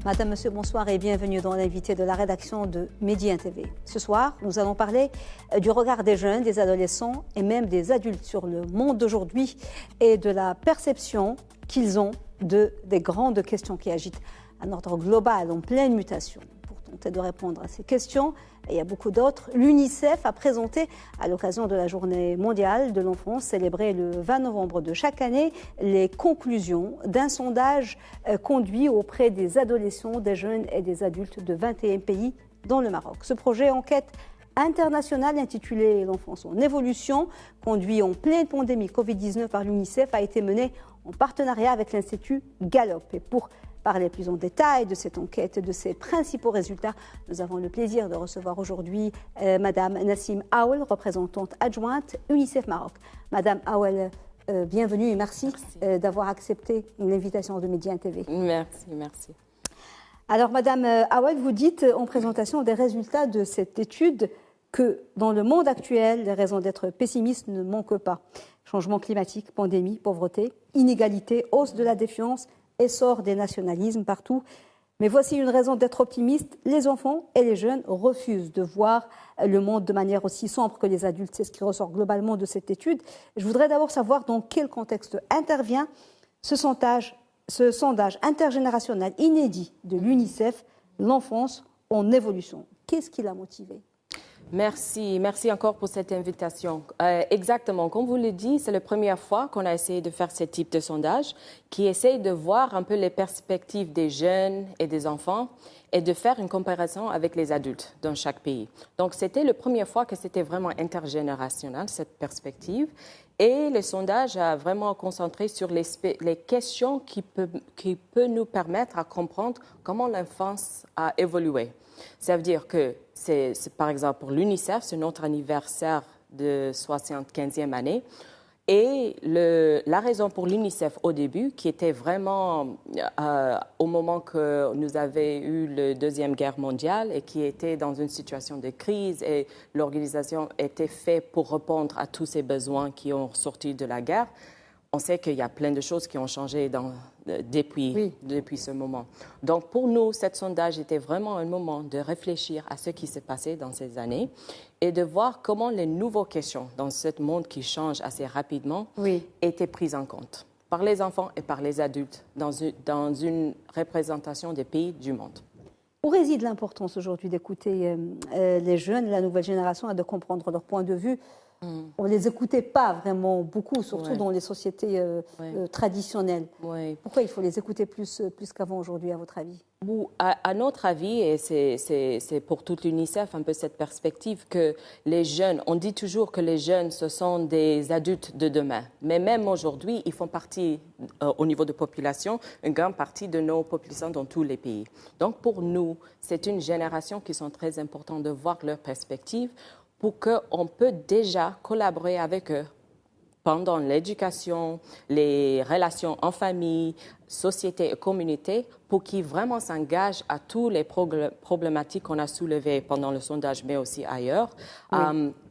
Madame, Monsieur, bonsoir et bienvenue dans l'invité de la rédaction de Média TV. Ce soir, nous allons parler du regard des jeunes, des adolescents et même des adultes sur le monde d'aujourd'hui et de la perception qu'ils ont des grandes questions qui agitent un ordre global en pleine mutation. Pour tenter de répondre à ces questions, et il y a beaucoup d'autres, l'UNICEF a présenté, à l'occasion de la Journée mondiale de l'enfance, célébrée le 20 novembre de chaque année, les conclusions d'un sondage conduit auprès des adolescents, des jeunes et des adultes de 21 pays dans le Maroc. Ce projet enquête international intitulé L'enfance en évolution, conduit en pleine pandémie Covid-19 par l'UNICEF, a été mené en partenariat avec l'Institut Gallup. Et pour parler plus en détail de cette enquête et de ses principaux résultats, nous avons le plaisir de recevoir aujourd'hui Madame Nassim Aoul, représentante adjointe UNICEF Maroc. Madame Aoul, bienvenue et merci. D'avoir accepté l'invitation de Média TV. Merci. Alors, Madame Aoul, vous dites en présentation des résultats de cette étude que dans le monde actuel, les raisons d'être pessimiste ne manquent pas. Changement climatique, pandémie, pauvreté, inégalité, hausse de la défiance, essor des nationalismes partout. Mais voici une raison d'être optimiste. Les enfants et les jeunes refusent de voir le monde de manière aussi sombre que les adultes. C'est ce qui ressort globalement de cette étude. Je voudrais d'abord savoir dans quel contexte intervient ce sondage intergénérationnel inédit de l'UNICEF, l'enfance en évolution. Qu'est-ce qui l'a motivé ? Merci encore pour cette invitation. Exactement, comme vous le dites, c'est la première fois qu'on a essayé de faire ce type de sondage qui essaye de voir un peu les perspectives des jeunes et des enfants et de faire une comparaison avec les adultes dans chaque pays. Donc, c'était la première fois que c'était vraiment intergénérationnel, cette perspective. Et le sondage a vraiment concentré sur les questions qui peuvent nous permettre à comprendre comment l'enfance a évolué. Ça veut dire que c'est par exemple pour l'UNICEF, c'est notre anniversaire de 75e année. Et la raison pour l'UNICEF au début, qui était vraiment au moment que nous avions eu la Deuxième Guerre mondiale et qui était dans une situation de crise et l'organisation était faite pour répondre à tous ces besoins qui ont sorti de la guerre, on sait qu'il y a plein de choses qui ont changé depuis ce moment. Donc, pour nous, ce sondage était vraiment un moment de réfléchir à ce qui s'est passé dans ces années et de voir comment les nouvelles questions dans ce monde qui change assez rapidement étaient prises en compte par les enfants et par les adultes dans une représentation des pays du monde. Où réside l'importance aujourd'hui d'écouter les jeunes, la nouvelle génération, et de comprendre leur point de vue ? On ne les écoutait pas vraiment beaucoup, surtout dans les sociétés traditionnelles. Pourquoi il faut les écouter plus qu'avant aujourd'hui, à votre avis ? À notre avis, et c'est pour toute l'UNICEF un peu cette perspective que les jeunes, on dit toujours que les jeunes, ce sont des adultes de demain. Mais même aujourd'hui, ils font partie, au niveau de population, une grande partie de nos populations dans tous les pays. Donc pour nous, c'est une génération qui sont très importantes de voir leur perspective pour qu'on peut déjà collaborer avec eux pendant l'éducation, les relations en famille, société et communauté, pour qu'ils vraiment s'engagent à toutes les problématiques qu'on a soulevées pendant le sondage, mais aussi ailleurs,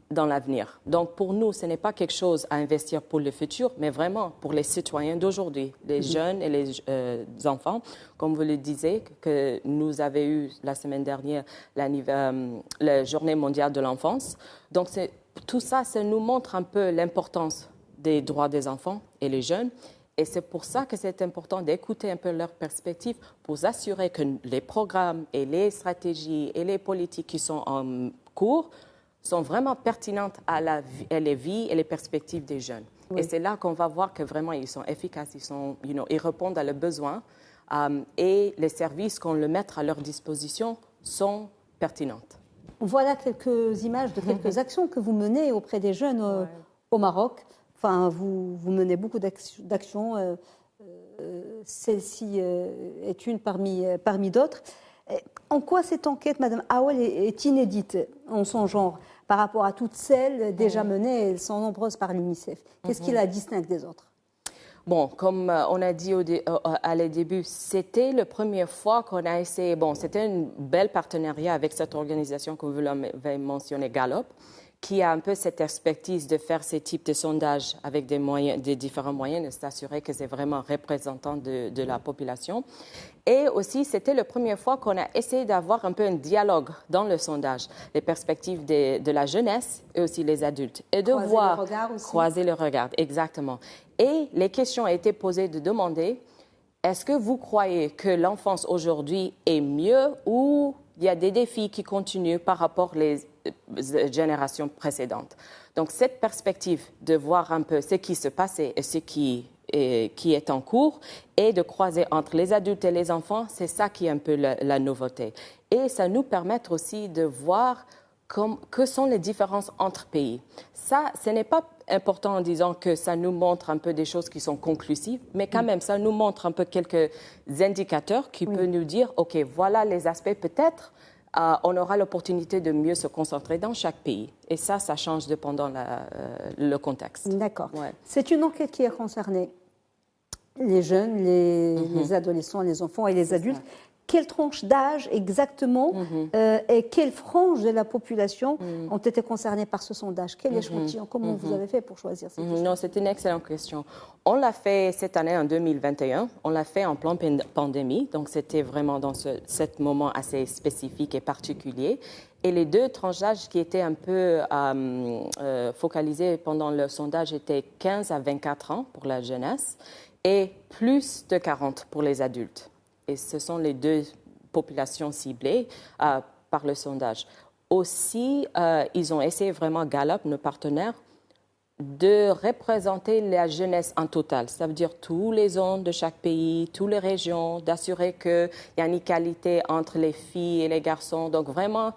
dans l'avenir. Donc, pour nous, ce n'est pas quelque chose à investir pour le futur, mais vraiment pour les citoyens d'aujourd'hui, les jeunes et les enfants. Comme vous le disiez, que nous avons eu la semaine dernière la Journée mondiale de l'enfance. Donc, tout ça, ça nous montre un peu l'importance des droits des enfants et les jeunes. Et c'est pour ça que c'est important d'écouter un peu leur perspective pour s'assurer que les programmes et les stratégies et les politiques qui sont en cours sont vraiment pertinentes à la vie et les perspectives des jeunes. Et c'est là qu'on va voir que vraiment ils sont efficaces, ils répondent à leurs besoins et les services qu'on leur met à leur disposition sont pertinentes. Voilà quelques images de quelques actions que vous menez auprès des jeunes au Maroc. Enfin, vous menez beaucoup d'actions. Celle-ci est une parmi d'autres. En quoi cette enquête, Madame Aoul, est inédite en son genre par rapport à toutes celles déjà menées, elles sont nombreuses par l'UNICEF. Qu'est-ce qui la distingue des autres ? Bon, comme on a dit à le début, c'était la première fois qu'on a essayé. Bon, c'était un bel partenariat avec cette organisation que vous l'avez mentionné, Gallup, qui a un peu cette expertise de faire ces types de sondages avec des différents moyens, de s'assurer que c'est vraiment représentant de la population. Et aussi, c'était la première fois qu'on a essayé d'avoir un peu un dialogue dans le sondage, les perspectives de la jeunesse et aussi les adultes. Et de croiser le regard, exactement. Et les questions ont été posées de demander, est-ce que vous croyez que l'enfance aujourd'hui est mieux ou il y a des défis qui continuent par rapport aux générations précédentes? Donc, cette perspective de voir un peu ce qui se passait et ce qui est en cours et de croiser entre les adultes et les enfants, c'est ça qui est un peu la nouveauté. Et ça nous permet aussi de voir que sont les différences entre pays. Ça, ce n'est pas important en disant que ça nous montre un peu des choses qui sont conclusives, mais quand même, ça nous montre un peu quelques indicateurs qui peuvent nous dire, OK, voilà les aspects peut-être, on aura l'opportunité de mieux se concentrer dans chaque pays. Et ça change dépendant le contexte. D'accord. Ouais. C'est une enquête qui a concerné les jeunes, les adolescents, les enfants et les adultes. Ça. Quelle tranche d'âge exactement et quelles franges de la population ont été concernées par ce sondage? Quel échantillon? Comment vous avez fait pour choisir cette question? Non, c'est une excellente question. On l'a fait cette année, en 2021. On l'a fait en plein pandémie. Donc, c'était vraiment dans ce moment assez spécifique et particulier. Et les deux tranches d'âge qui étaient un peu focalisées pendant le sondage étaient 15 à 24 ans pour la jeunesse et plus de 40 pour les adultes. Et ce sont les deux populations ciblées par le sondage. Aussi, ils ont essayé vraiment, Gallup, nos partenaires, de représenter la jeunesse en total. Ça veut dire tous les zones de chaque pays, toutes les régions, d'assurer qu'il y a une égalité entre les filles et les garçons. Donc vraiment,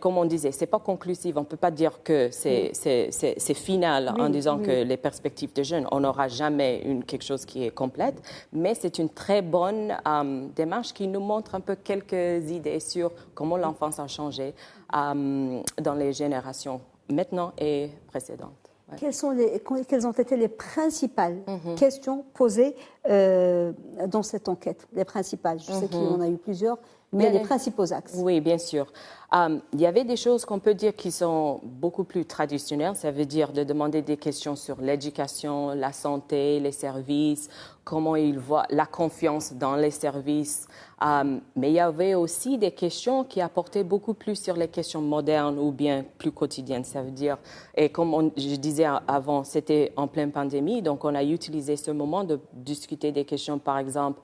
comme on disait, c'est pas conclusif. On peut pas dire que c'est final en disant que les perspectives de jeunes, on n'aura jamais quelque chose qui est complète. Mais c'est une très bonne démarche qui nous montre un peu quelques idées sur comment l'enfance a changé dans les générations maintenant et précédentes. Ouais. Quelles ont été les principales questions posées dans cette enquête? Les principales, je sais qu'il y en a eu plusieurs, mais les principaux axes. Oui, bien sûr. Il y avait des choses qu'on peut dire qui sont beaucoup plus traditionnelles. Ça veut dire de demander des questions sur l'éducation, la santé, les services, comment ils voient la confiance dans les services. Mais il y avait aussi des questions qui apportaient beaucoup plus sur les questions modernes ou bien plus quotidiennes. Ça veut dire, et comme je disais avant, c'était en pleine pandémie, donc on a utilisé ce moment de discuter des questions, par exemple,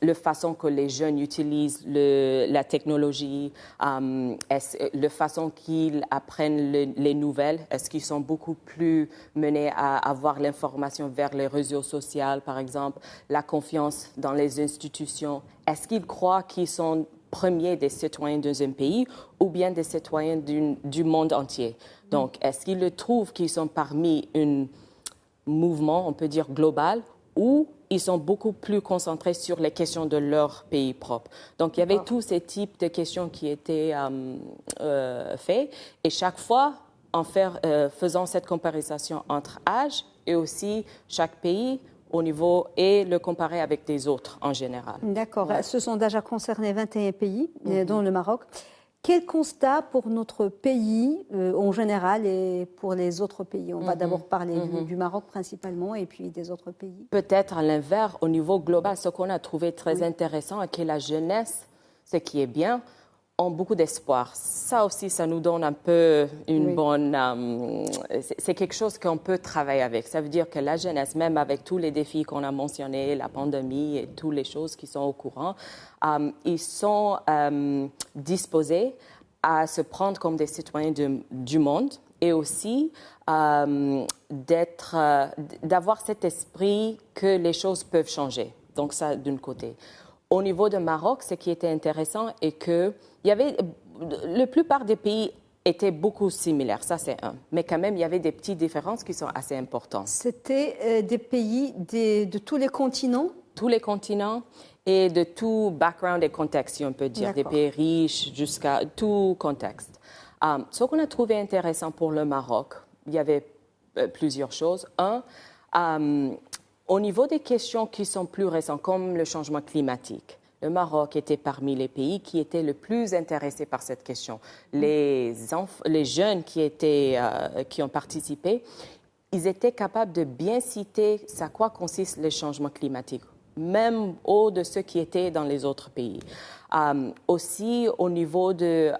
la façon que les jeunes utilisent la technologie, la façon qu'ils apprennent les nouvelles. Est-ce qu'ils sont beaucoup plus menés à avoir l'information vers les réseaux sociaux, par exemple, la confiance dans les institutions? Est-ce qu'ils croient qu'ils sont premiers des citoyens d'un pays ou bien des citoyens du monde entier? Donc, est-ce qu'ils trouvent qu'ils sont parmi un mouvement, on peut dire, global, ou ils sont beaucoup plus concentrés sur les questions de leur pays propre. Donc, il y avait tous ces types de questions qui étaient faits. Et chaque fois, en faisant cette comparaison entre âge et aussi chaque pays au niveau et le comparer avec des autres en général. D'accord. Ouais. Ce sondage a concerné 21 pays, dont le Maroc. Quel constat pour notre pays en général et pour les autres pays? On va d'abord parler du Maroc principalement et puis des autres pays. Peut-être à l'inverse, au niveau global, ce qu'on a trouvé très intéressant, c'est que la jeunesse, ce qui est bien, ont beaucoup d'espoir. Ça aussi, ça nous donne un peu une bonne... c'est quelque chose qu'on peut travailler avec. Ça veut dire que la jeunesse, même avec tous les défis qu'on a mentionnés, la pandémie et toutes les choses qui sont au courant, ils sont disposés à se prendre comme des citoyens du monde et aussi d'avoir cet esprit que les choses peuvent changer. Donc ça, d'un côté. Au niveau du Maroc, ce qui était intéressant est que la plupart des pays étaient beaucoup similaires, ça c'est un. Mais quand même, il y avait des petites différences qui sont assez importantes. C'était des pays de tous les continents? Tous les continents et de tout background et contexte, si on peut dire, des pays riches jusqu'à tout contexte. Ce qu'on a trouvé intéressant pour le Maroc, il y avait plusieurs choses. Au niveau des questions qui sont plus récentes, comme le changement climatique, le Maroc était parmi les pays qui étaient le plus intéressés par cette question. Les jeunes qui ont participé, ils étaient capables de bien citer à quoi consiste le changement climatique, même de ceux qui étaient dans les autres pays. Aussi, au niveau de...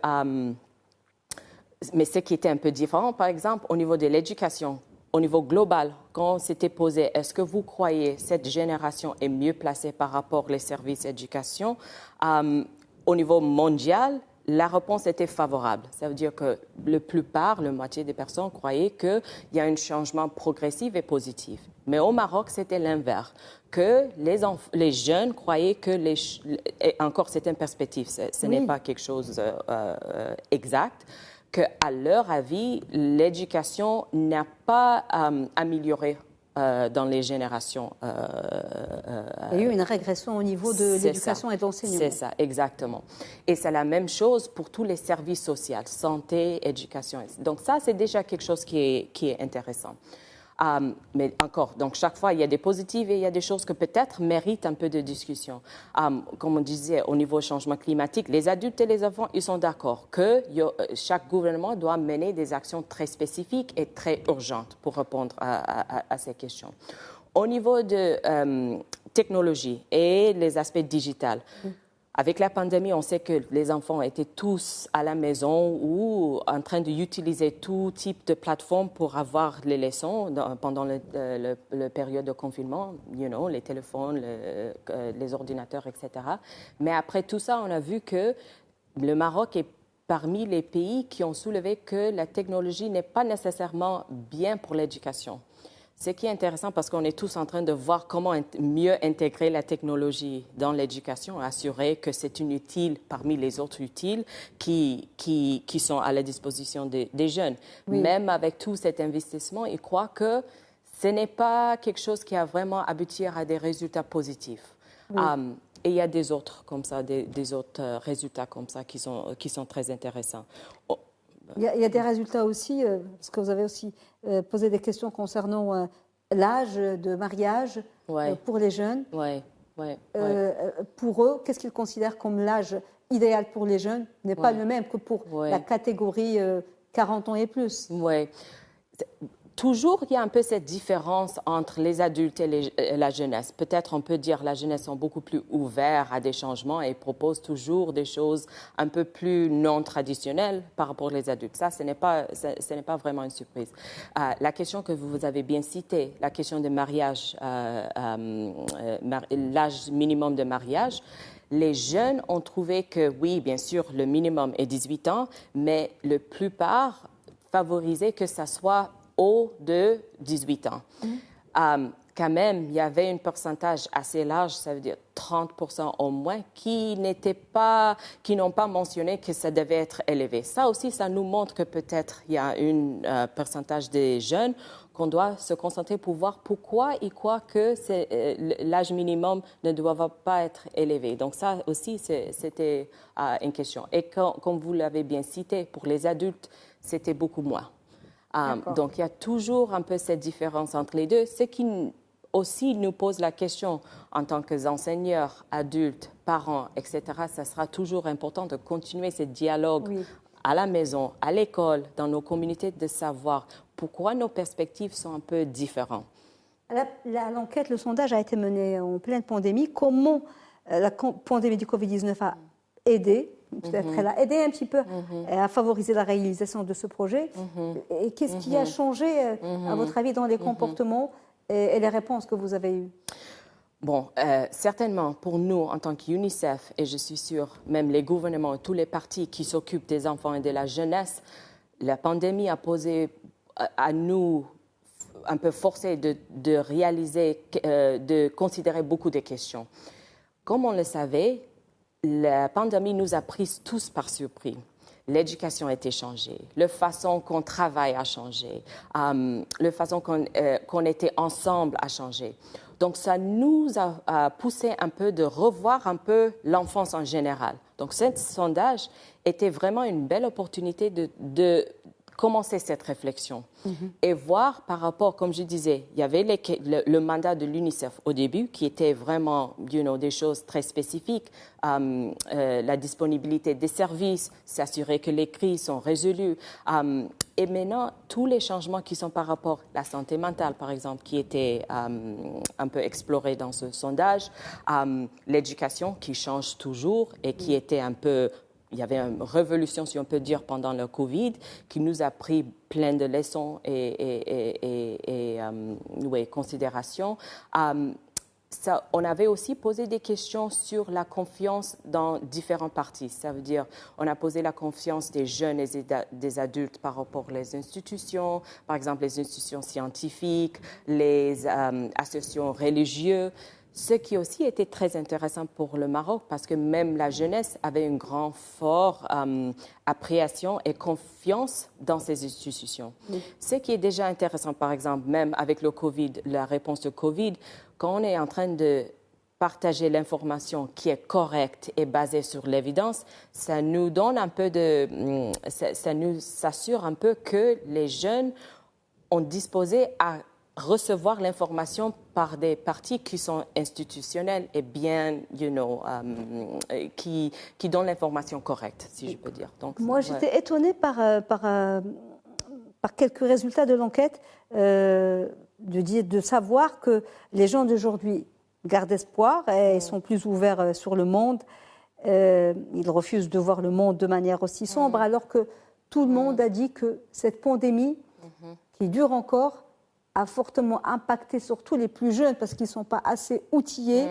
mais ce qui était un peu différent, par exemple, au niveau de l'éducation, au niveau global, quand on s'était posé, est-ce que vous croyez que cette génération est mieux placée par rapport aux services d'éducation? Au niveau mondial, la réponse était favorable. Ça veut dire que la moitié des personnes croyaient qu'il y a un changement progressif et positif. Mais au Maroc, c'était l'inverse, que les jeunes croyaient que et encore, c'est une perspective, ce n'est pas quelque chose exact, qu'à leur avis, l'éducation n'a pas amélioré dans les générations. Il y a eu une régression au niveau de l'éducation et de l'enseignement. C'est ça, exactement. Et c'est la même chose pour tous les services sociaux, santé, éducation. Donc ça, c'est déjà quelque chose qui est intéressant. Mais encore, donc chaque fois, il y a des positifs et il y a des choses que peut-être méritent un peu de discussion. Comme on disait, au niveau changement climatique, les adultes et les enfants, ils sont d'accord que chaque gouvernement doit mener des actions très spécifiques et très urgentes pour répondre à ces questions. Au niveau de technologie et les aspects digitaux, avec la pandémie, on sait que les enfants étaient tous à la maison ou en train d'utiliser tout type de plateforme pour avoir les leçons pendant la période de confinement, les téléphones, les ordinateurs, etc. Mais après tout ça, on a vu que le Maroc est parmi les pays qui ont soulevé que la technologie n'est pas nécessairement bien pour l'éducation. Ce qui est intéressant parce qu'on est tous en train de voir comment mieux intégrer la technologie dans l'éducation, assurer que c'est une utile parmi les autres utiles qui sont à la disposition des jeunes. Oui. Même avec tout cet investissement, ils croient que ce n'est pas quelque chose qui a vraiment abouti à des résultats positifs. Oui. Et il y a des autres comme ça, des autres résultats comme ça qui sont très intéressants. Il y a des résultats aussi, parce que vous avez aussi posé des questions concernant l'âge de mariage pour les jeunes. Pour eux, qu'est-ce qu'ils considèrent comme l'âge idéal pour les jeunes n'est pas le même que pour la catégorie 40 ans et plus. Oui. Toujours, il y a un peu cette différence entre les adultes et la jeunesse. Peut-être on peut dire que la jeunesse sont beaucoup plus ouverts à des changements et proposent toujours des choses un peu plus non traditionnelles par rapport aux adultes. Ça, ce n'est pas vraiment une surprise. La question que vous avez bien citée, la question de mariage, l'âge minimum de mariage, les jeunes ont trouvé que, oui, bien sûr, le minimum est 18 ans, mais la plupart favorisaient que ça soit de 18 ans. Quand même, il y avait un pourcentage assez large, ça veut dire 30% au moins, qui n'ont pas mentionné que ça devait être élevé. Ça aussi, ça nous montre que peut-être il y a un pourcentage des jeunes qu'on doit se concentrer pour voir pourquoi ils croient que l'âge minimum ne doit pas être élevé. Donc ça aussi, c'était une question. Et comme vous l'avez bien cité, pour les adultes, c'était beaucoup moins. Donc, il y a toujours un peu cette différence entre les deux, ce qui aussi nous pose la question en tant qu'enseignants, adultes, parents, etc. Ça sera toujours important de continuer ce dialogue à la maison, à l'école, dans nos communautés, de savoir pourquoi nos perspectives sont un peu différentes. L'enquête, le sondage a été mené en pleine pandémie. Comment la pandémie du Covid-19 a aidé? Peut-être elle a aidé un petit peu à favoriser la réalisation de ce projet. Et qu'est-ce qui a changé, à votre avis, dans les comportements et les réponses que vous avez eues? Bon, certainement, pour nous, en tant qu'UNICEF, et je suis sûre, même les gouvernements, tous les partis qui s'occupent des enfants et de la jeunesse, la pandémie a posé à nous un peu forcé de réaliser, de considérer beaucoup de questions. Comme on le savait, la pandémie nous a pris tous par surprise. L'éducation a été changée, la façon qu'on travaille a changé, la façon qu'on était ensemble a changé. Donc, ça nous a poussé un peu de revoir un peu l'enfance en général. Donc, ce sondage était vraiment une belle opportunité de commencer cette réflexion et voir par rapport, comme je disais, il y avait le mandat de l'UNICEF au début qui était vraiment des choses très spécifiques, la disponibilité des services, s'assurer que les crises sont résolues. Et maintenant, tous les changements qui sont par rapport à la santé mentale, par exemple, qui étaient un peu explorés dans ce sondage, l'éducation qui change toujours et qui était un peu... Il y avait une révolution, si on peut dire, pendant le Covid, qui nous a pris plein de leçons et considérations. On avait aussi posé des questions sur la confiance dans différents partis. Ça veut dire, on a posé la confiance des jeunes et des adultes par rapport aux institutions, par exemple les institutions scientifiques, les associations religieuses. Ce qui aussi était très intéressant pour le Maroc, parce que même la jeunesse avait une grande, forte appréciation et confiance dans ces institutions. Oui. Ce qui est déjà intéressant, par exemple, même avec le Covid, la réponse au Covid, quand on est en train de partager l'information qui est correcte et basée sur l'évidence, ça nous donne un peu de... ça nous assure un peu que les jeunes ont disposé à recevoir l'information par des partis qui sont institutionnels et bien, qui donnent l'information correcte, si je peux dire. Donc, moi, j'étais étonnée par quelques résultats de l'enquête, de savoir que les gens d'aujourd'hui gardent espoir et sont plus ouverts sur le monde. Ils refusent de voir le monde de manière aussi sombre, alors que tout le monde a dit que cette pandémie, qui dure encore, a fortement impacté surtout les plus jeunes parce qu'ils ne sont pas assez outillés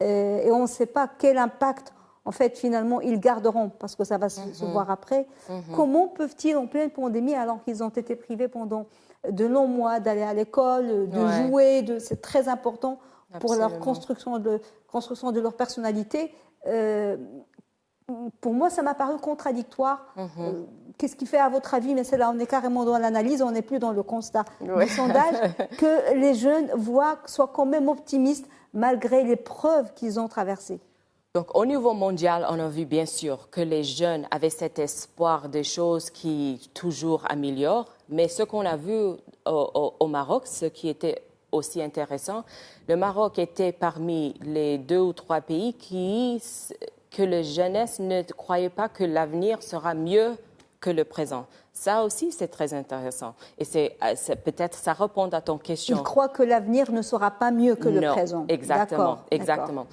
et on ne sait pas quel impact, en fait, finalement, ils garderont parce que ça va se voir après. Comment peuvent-ils, en pleine pandémie, alors qu'ils ont été privés pendant de longs mois d'aller à l'école, de jouer, c'est très important pour leur construction de leur personnalité. Pour moi, ça m'a paru contradictoire. Qu'est-ce qui fait, à votre avis, mais c'est là, on est carrément dans l'analyse, on n'est plus dans le constat du sondage, que les jeunes soient quand même optimistes malgré les preuves qu'ils ont traversées? Donc, au niveau mondial, on a vu bien sûr que les jeunes avaient cet espoir des choses qui toujours améliorent. Mais ce qu'on a vu au Maroc, ce qui était aussi intéressant, le Maroc était parmi les 2 ou 3 pays que la jeunesse ne croyait pas que l'avenir sera mieux que le présent. Ça aussi, c'est très intéressant. Et peut-être ça répond à ton question. Il croit que l'avenir ne sera pas mieux que le présent. Exactement, exactement.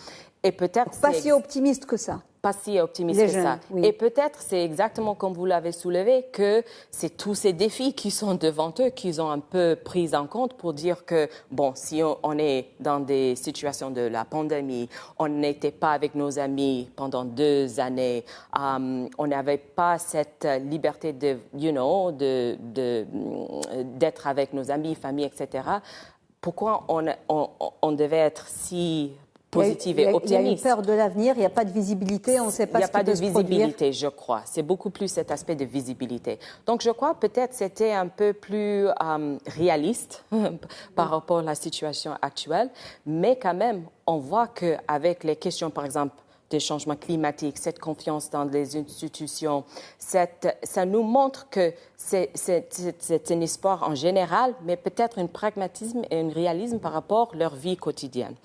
Et peut-être pas si optimiste que ça. Pas si optimiste que ça. Oui. Et peut-être c'est exactement comme vous l'avez soulevé que c'est tous ces défis qui sont devant eux qu'ils ont un peu pris en compte pour dire que bon, si on est dans des situations de la pandémie, on n'était pas avec nos amis pendant 2 années, on n'avait pas cette liberté d'être avec nos amis, famille, etc. Pourquoi on devait être si positive et optimiste. Il y a une peur de l'avenir, il n'y a pas de visibilité, on ne sait pas ce qui peut se produire. Il n'y a pas de visibilité, je crois. C'est beaucoup plus cet aspect de visibilité. Donc, je crois peut-être c'était un peu plus réaliste par rapport à la situation actuelle, mais quand même, on voit qu'avec les questions, par exemple, des changements climatiques, cette confiance dans les institutions, ça nous montre que c'est un espoir en général, mais peut-être un pragmatisme et un réalisme par rapport à leur vie quotidienne.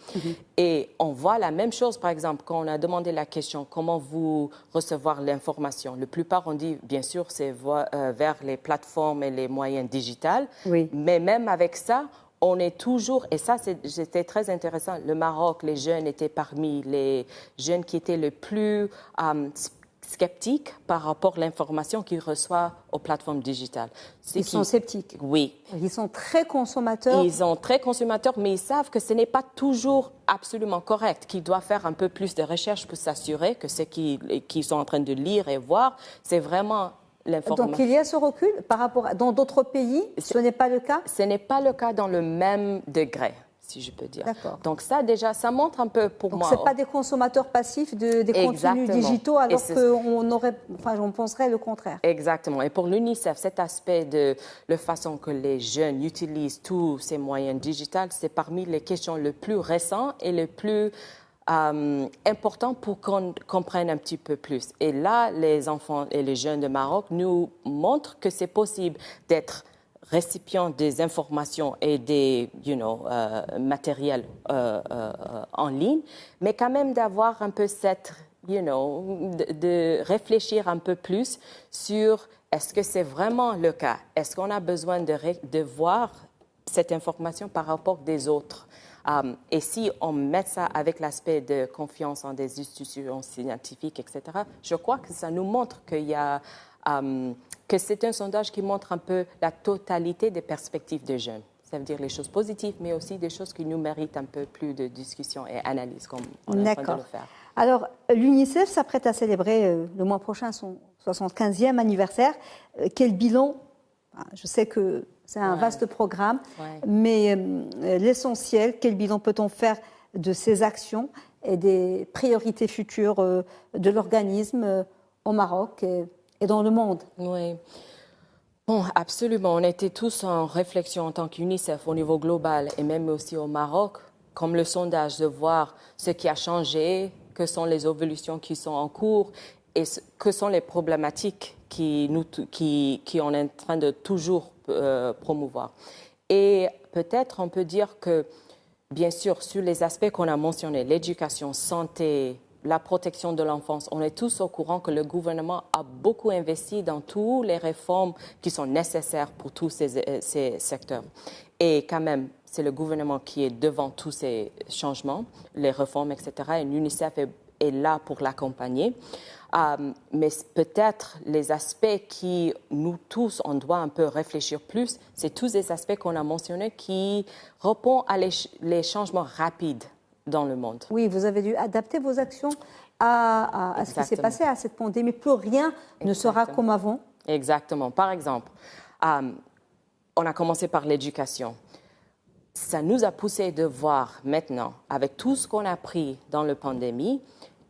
Et on voit la même chose, par exemple, quand on a demandé la question « Comment vous recevoir l'information ?» La plupart ont dit, bien sûr, c'est vers les plateformes et les moyens digitaux, mais même avec ça, on est toujours, et ça c'était très intéressant, le Maroc, les jeunes étaient parmi les jeunes qui étaient le plus sceptiques par rapport à l'information qu'ils reçoivent aux plateformes digitales. Ils sont sceptiques. Oui. Ils sont très consommateurs. Ils sont très consommateurs, mais ils savent que ce n'est pas toujours absolument correct, qu'ils doivent faire un peu plus de recherche pour s'assurer que ce qu'ils sont en train de lire et voir, c'est vraiment... Donc il y a ce recul par rapport dans d'autres pays, ce n'est pas le cas? Ce n'est pas le cas dans le même degré, si je peux dire. D'accord. Donc ça déjà, ça montre un peu pour moi. Donc ce n'est pas des consommateurs passifs des contenus digitaux alors on penserait le contraire. Exactement. Et pour l'UNICEF, cet aspect de la façon que les jeunes utilisent tous ces moyens digitaux, c'est parmi les questions les plus récentes et les plus important pour qu'on comprenne un petit peu plus. Et là, les enfants et les jeunes de Maroc nous montrent que c'est possible d'être récipient des informations et des matériels en ligne, mais quand même d'avoir un peu cette, de réfléchir un peu plus sur est-ce que c'est vraiment le cas? Est-ce qu'on a besoin de voir cette information par rapport des autres? Et si on met ça avec l'aspect de confiance en des institutions scientifiques, etc., je crois que ça nous montre que c'est un sondage qui montre un peu la totalité des perspectives des jeunes. Ça veut dire les choses positives, mais aussi des choses qui nous méritent un peu plus de discussion et analyse, comme on est en train de le faire. Alors, l'UNICEF s'apprête à célébrer le mois prochain son 75e anniversaire. Quel bilan? Je sais que c'est un vaste programme, mais l'essentiel, quel bilan peut-on faire de ces actions et des priorités futures de l'organisme au Maroc et dans le monde? Oui. Bon, absolument. On était tous en réflexion en tant qu'UNICEF au niveau global et même aussi au Maroc, comme le sondage, de voir ce qui a changé, que sont les évolutions qui sont en cours et que sont les problématiques qui on est en train de toujours promouvoir. Et peut-être on peut dire que, bien sûr, sur les aspects qu'on a mentionnés, l'éducation, santé, la protection de l'enfance, on est tous au courant que le gouvernement a beaucoup investi dans toutes les réformes qui sont nécessaires pour tous ces secteurs. Et quand même, c'est le gouvernement qui est devant tous ces changements, les réformes, etc. Et l'UNICEF est là pour l'accompagner. Mais peut-être les aspects qui, nous tous, on doit un peu réfléchir plus, c'est tous les aspects qu'on a mentionnés qui répondent à les changements rapides dans le monde. Oui, vous avez dû adapter vos actions à ce qui s'est passé, à cette pandémie. Plus rien ne sera comme avant. Exactement. Par exemple, on a commencé par l'éducation. Ça nous a poussé de voir maintenant, avec tout ce qu'on a appris dans la pandémie,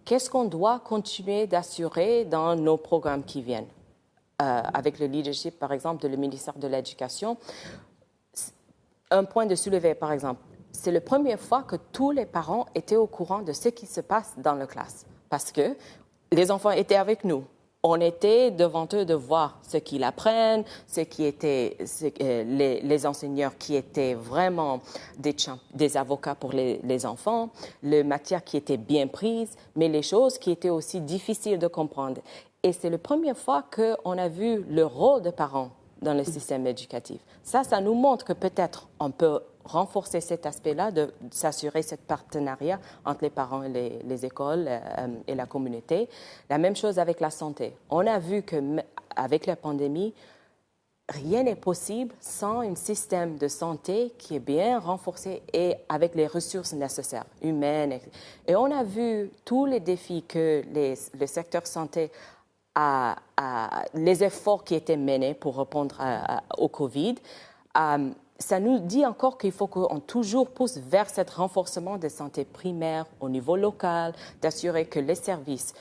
qu'est-ce qu'on doit continuer d'assurer dans nos programmes qui viennent. Avec le leadership, par exemple, de le ministère de l'Éducation. Un point de soulever, par exemple, c'est la première fois que tous les parents étaient au courant de ce qui se passe dans la classe. Parce que les enfants étaient avec nous. On était devant eux de voir ce qu'ils apprennent, les enseignants qui étaient vraiment des avocats pour les enfants, les matières qui étaient bien prises, mais les choses qui étaient aussi difficiles de comprendre. Et c'est la première fois qu'on a vu le rôle des parents dans le système éducatif. Ça nous montre que peut-être on peut renforcer cet aspect-là, de s'assurer ce partenariat entre les parents et les écoles et la communauté. La même chose avec la santé. On a vu qu'avec la pandémie, rien n'est possible sans un système de santé qui est bien renforcé et avec les ressources nécessaires, humaines. Et on a vu tous les défis que le secteur santé les efforts qui étaient menés pour répondre au Covid. Ça nous dit encore qu'il faut qu'on toujours pousse vers ce renforcement de santé primaire au niveau local, d'assurer que les services,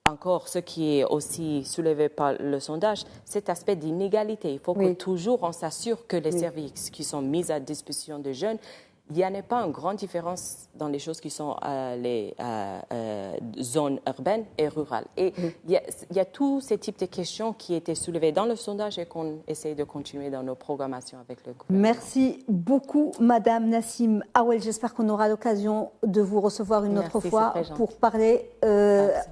encore ce qui est aussi soulevé par le sondage, cet aspect d'inégalité. Il faut que toujours on s'assure que les services qui sont mis à disposition des jeunes, il n'y en a pas une grande différence dans les choses qui sont les zones urbaines et rurales. Et il y a tous ces types de questions qui étaient soulevées dans le sondage et qu'on essaie de continuer dans nos programmations avec le gouvernement. Merci beaucoup, Madame Nassim Awel. J'espère qu'on aura l'occasion de vous recevoir une autre fois pour parler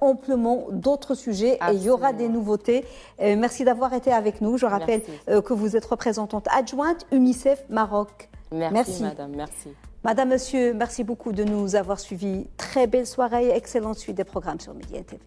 amplement d'autres sujets. Absolument. Et il y aura des nouveautés. Merci d'avoir été avec nous. Je rappelle que vous êtes représentante adjointe UNICEF Maroc. Merci, madame, merci. Madame, monsieur, merci beaucoup de nous avoir suivis. Très belle soirée, excellente suite des programmes sur Média TV.